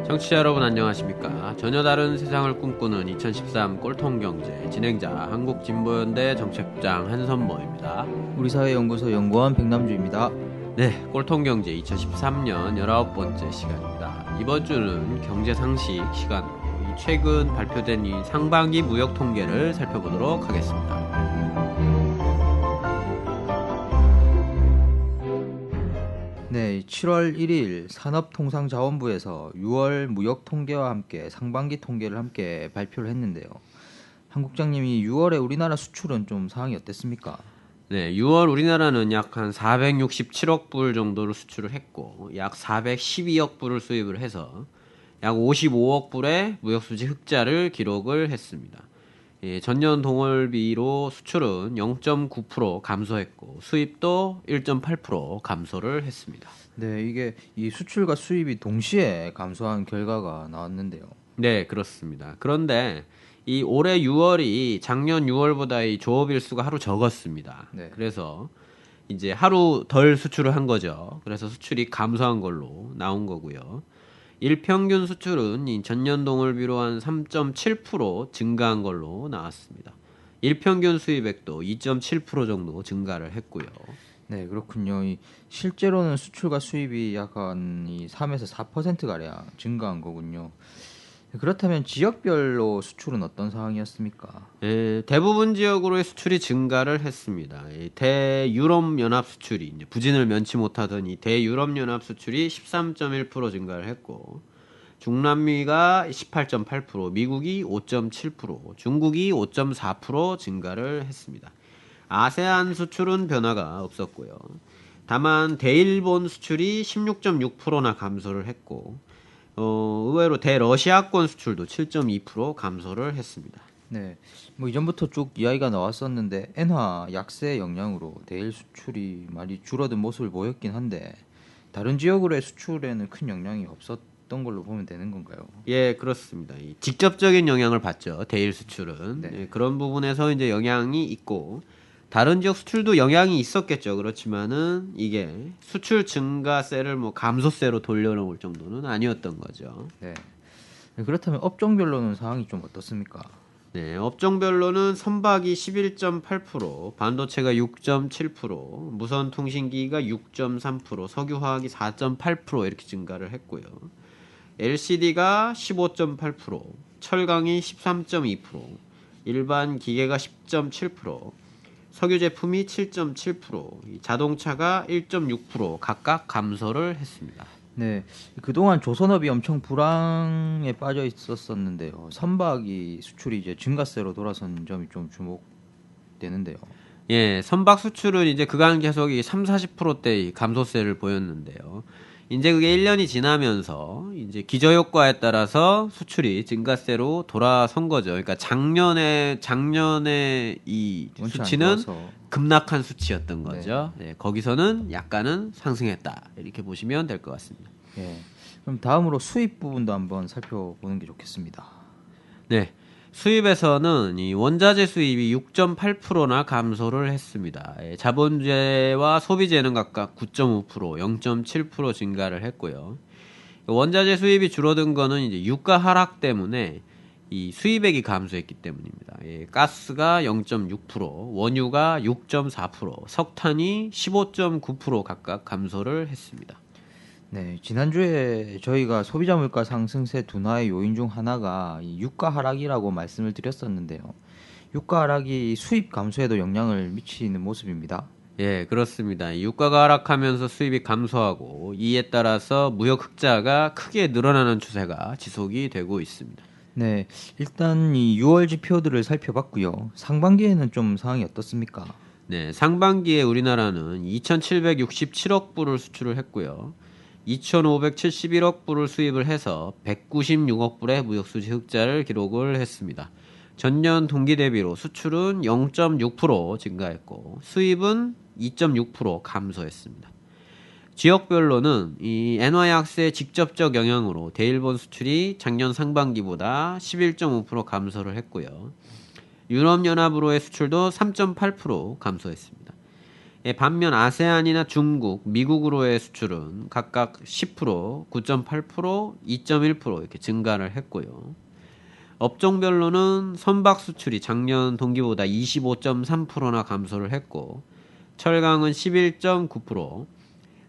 청취자 여러분 안녕하십니까. 전혀 다른 세상을 꿈꾸는 2013 꼴통경제 진행자 한국진보연대 정책부장 한선모입니다. 우리사회연구소 연구원 백남주입니다. 네, 꼴통경제 2013년 19번째 시간입니다. 이번 주는 경제상식 시간으로 최근 발표된 이 상반기 무역 통계를 살펴보도록 하겠습니다. 네, 7월 1일 산업통상자원부에서 6월 무역 통계와 함께 상반기 통계를 함께 발표를 했는데요. 한 국장님이 6월에 우리나라 수출은 좀 상황이 어땠습니까? 네, 6월 우리나라는 약 한 467억 불 정도를 수출을 했고 약 412억 불을 수입을 해서 약 55억 불의 무역수지 흑자를 기록을 했습니다. 예, 전년 동월비로 수출은 0.9% 감소했고 수입도 1.8% 감소를 했습니다. 네, 이게 이 수출과 수입이 동시에 감소한 결과가 나왔는데요. 네, 그렇습니다. 그런데 이 올해 6월이 작년 6월보다 이 조업일수가 하루 적었습니다. 네. 그래서 이제 하루 덜 수출을 한 거죠. 그래서 수출이 감소한 걸로 나온 거고요. 일평균 수출은 이 전년 동월비로 한 3.7% 증가한 걸로 나왔습니다. 일평균 수입액도 2.7% 정도 증가를 했고요. 네, 그렇군요. 실제로는 수출과 수입이 약간 3에서 4%가량 증가한 거군요. 그렇다면 지역별로 수출은 어떤 상황이었습니까? 예, 대부분 지역으로의 수출이 증가를 했습니다. 대유럽연합 수출이 이제 부진을 면치 못하던 이 대유럽연합 수출이 13.1% 증가를 했고 중남미가 18.8%, 미국이 5.7%, 중국이 5.4% 증가를 했습니다. 아세안 수출은 변화가 없었고요. 다만 대일본 수출이 16.6%나 감소를 했고 의외로 대러시아권 수출도 7.2% 감소를 했습니다. 네, 뭐 이전부터 쭉 이야기가 나왔었는데 엔화 약세 영향으로 대일 수출이 많이 줄어든 모습을 보였긴 한데 다른 지역으로의 수출에는 큰 영향이 없었던 걸로 보면 되는 건가요? 예, 그렇습니다. 이 직접적인 영향을 받죠. 대일 수출은. 네. 예, 그런 부분에서 이제 영향이 있고 다른 지역 수출도 영향이 있었겠죠. 그렇지만은 이게 수출 증가세를 뭐 감소세로 돌려놓을 정도는 아니었던 거죠. 네. 그렇다면 업종별로는 상황이 좀 어떻습니까? 네, 업종별로는 선박이 11.8%, 반도체가 6.7%, 무선통신기가 6.3%, 석유화학이 4.8% 이렇게 증가를 했고요. LCD가 15.8%, 철강이 13.2%, 일반 기계가 10.7%, 석유 제품이 7.7%, 자동차가 1.6% 각각 감소를 했습니다. 네, 그동안 조선업이 엄청 불황에 빠져 있었었는데요. 선박이 수출이 이제 증가세로 돌아선 점이 좀 주목되는데요. 예, 선박 수출은 이제 그간 계속 이 3, 40%대의 감소세를 보였는데요. 이제 그게 1년이 지나면서 이제 기저효과에 따라서 수출이 증가세로 돌아선 거죠. 그러니까 작년에 이 원치 안 수치는 좋아서. 급락한 수치였던 거죠. 네, 거기서는 약간은 상승했다. 이렇게 보시면 될 것 같습니다. 예. 그럼 다음으로 수입 부분도 한번 살펴보는 게 좋겠습니다. 네. 수입에서는 이 원자재 수입이 6.8%나 감소를 했습니다. 예, 자본재와 소비재는 각각 9.5%, 0.7% 증가를 했고요. 원자재 수입이 줄어든 거는 이제 유가 하락 때문에 이 수입액이 감소했기 때문입니다. 예, 가스가 0.6%, 원유가 6.4%, 석탄이 15.9% 각각 감소를 했습니다. 네, 지난주에 저희가 소비자 물가 상승세 둔화의 요인 중 하나가 이 유가 하락이라고 말씀을 드렸었는데요. 유가 하락이 수입 감소에도 영향을 미치는 모습입니다. 예, 그렇습니다. 유가가 하락하면서 수입이 감소하고 이에 따라서 무역 흑자가 크게 늘어나는 추세가 지속이 되고 있습니다. 네, 일단 이 6월 지표들을 살펴봤고요. 상반기에는 좀 상황이 어떻습니까? 네, 상반기에 우리나라는 2,767억 불을 수출을 했고요. 2,571억 불을 수입을 해서 196억 불의 무역수지 흑자를 기록을 했습니다. 전년 동기 대비로 수출은 0.6% 증가했고 수입은 2.6% 감소했습니다. 지역별로는 이 엔화 약세의 직접적 영향으로 대일본 수출이 작년 상반기보다 11.5% 감소를 했고요. 유럽연합으로의 수출도 3.8% 감소했습니다. 반면 아세안이나 중국, 미국으로의 수출은 각각 10%, 9.8%, 2.1% 이렇게 증가를 했고요. 업종별로는 선박 수출이 작년 동기보다 25.3%나 감소를 했고, 철강은 11.9%,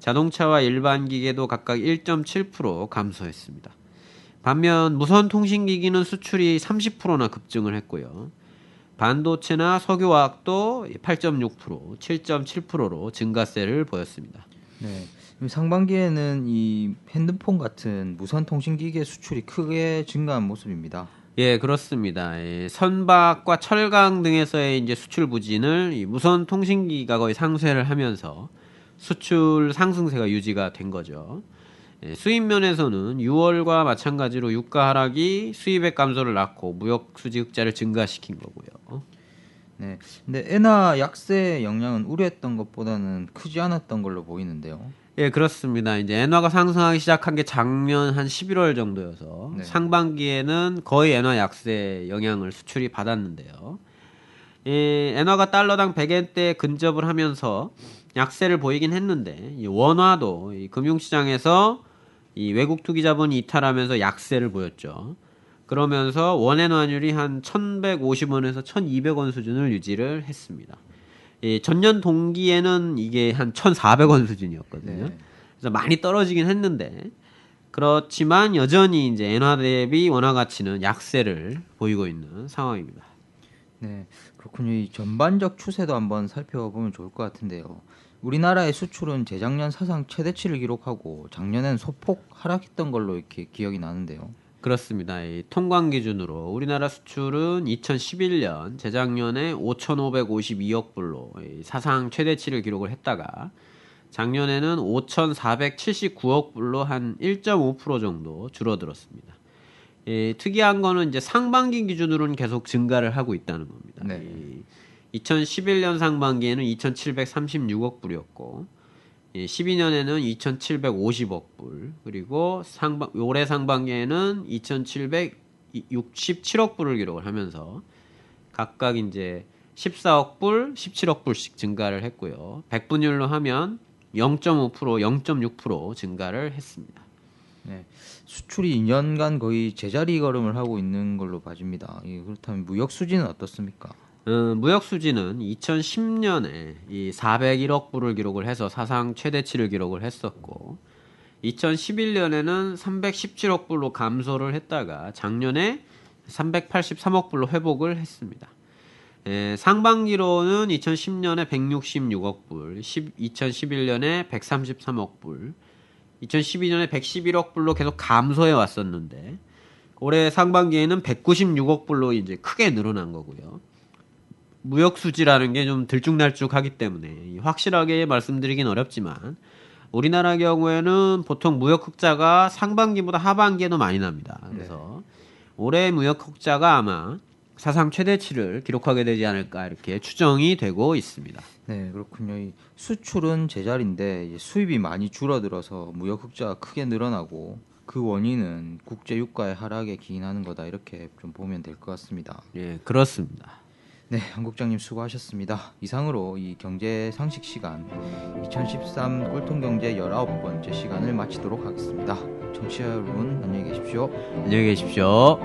자동차와 일반 기계도 각각 1.7% 감소했습니다. 반면 무선 통신기기는 수출이 30%나 급증을 했고요. 반도체나 석유화학도 8.6%, 7.7%로 증가세를 보였습니다. 네. 상반기에는 이 핸드폰 같은 무선 통신기계 수출이 크게 증가한 모습입니다. 예, 그렇습니다. 예, 선박과 철강 등에서의 이제 수출 부진을 이 무선 통신기가 거의 상쇄를 하면서 수출 상승세가 유지가 된 거죠. 예, 수입 면에서는 6월과 마찬가지로 유가 하락이 수입액 감소를 낳고 무역 수지 흑자를 증가시킨 거고요. 네. 근데 엔화 약세의 영향은 우려했던 것보다는 크지 않았던 걸로 보이는데요. 예, 그렇습니다. 이제 엔화가 상승하기 시작한 게 작년 한 11월 정도여서 네. 상반기에는 거의 엔화 약세 영향을 수출이 받았는데요. 이 엔화가 달러당 100엔대 근접을 하면서 약세를 보이긴 했는데 이 원화도 이 금융시장에서 이 외국 투기 자본이 이탈하면서 약세를 보였죠. 그러면서 원엔 환율이 한 1,150원에서 1,200원 수준을 유지를 했습니다. 이 전년 동기에는 이게 한 1,400원 수준이었거든요. 네. 그래서 많이 떨어지긴 했는데 그렇지만 여전히 이제 엔화 대비 원화 가치는 약세를 보이고 있는 상황입니다. 네. 그렇군요. 이 전반적 추세도 한번 살펴보면 좋을 것 같은데요. 우리나라의 수출은 재작년 사상 최대치를 기록하고 작년엔 소폭 하락했던 걸로 이렇게 기억이 나는데요. 그렇습니다. 이 통관 기준으로 우리나라 수출은 2011년 재작년에 5,552억 불로 사상 최대치를 기록을 했다가 작년에는 5,479억 불로 한 1.5% 정도 줄어들었습니다. 특이한 거는 이제 상반기 기준으로는 계속 증가를 하고 있다는 겁니다. 네. 2011년 상반기에는 2,736억 불이었고 12년에는 2,750억 불, 그리고 올해 상반기에는 2,767억 불을 기록을 하면서 각각 이제 14억 불, 17억 불씩 증가를 했고요. 백분율로 하면 0.5%, 0.6% 증가를 했습니다. 네. 수출이 2년간 거의 제자리 걸음을 하고 있는 걸로 봐집니다. 그렇다면 무역 수지는 어떻습니까? 무역 수지는 2010년에 이 401억 불을 기록을 해서 사상 최대치를 기록을 했었고 2011년에는 317억 불로 감소를 했다가 작년에 383억 불로 회복을 했습니다. 상반기로는 2010년에 166억 불, 2011년에 133억 불, 2012년에 111억 불로 계속 감소해 왔었는데 올해 상반기에는 196억 불로 이제 크게 늘어난 거고요. 무역 수지라는 게 좀 들쭉날쭉하기 때문에 확실하게 말씀드리긴 어렵지만 우리나라 경우에는 보통 무역 흑자가 상반기보다 하반기에도 많이 납니다. 네. 그래서 올해 무역 흑자가 아마 사상 최대치를 기록하게 되지 않을까 이렇게 추정이 되고 있습니다. 네, 그렇군요. 이 수출은 제자리인데 이제 수입이 많이 줄어들어서 무역 흑자가 크게 늘어나고 그 원인은 국제 유가의 하락에 기인하는 거다 이렇게 좀 보면 될 것 같습니다. 예, 그렇습니다. 네, 한국장님 수고하셨습니다. 이상으로 이 경제 상식 시간 2013 꼴통경제 19번째 시간을 마치도록 하겠습니다. 청취자 여러분 안녕히 계십시오. 안녕히 계십시오.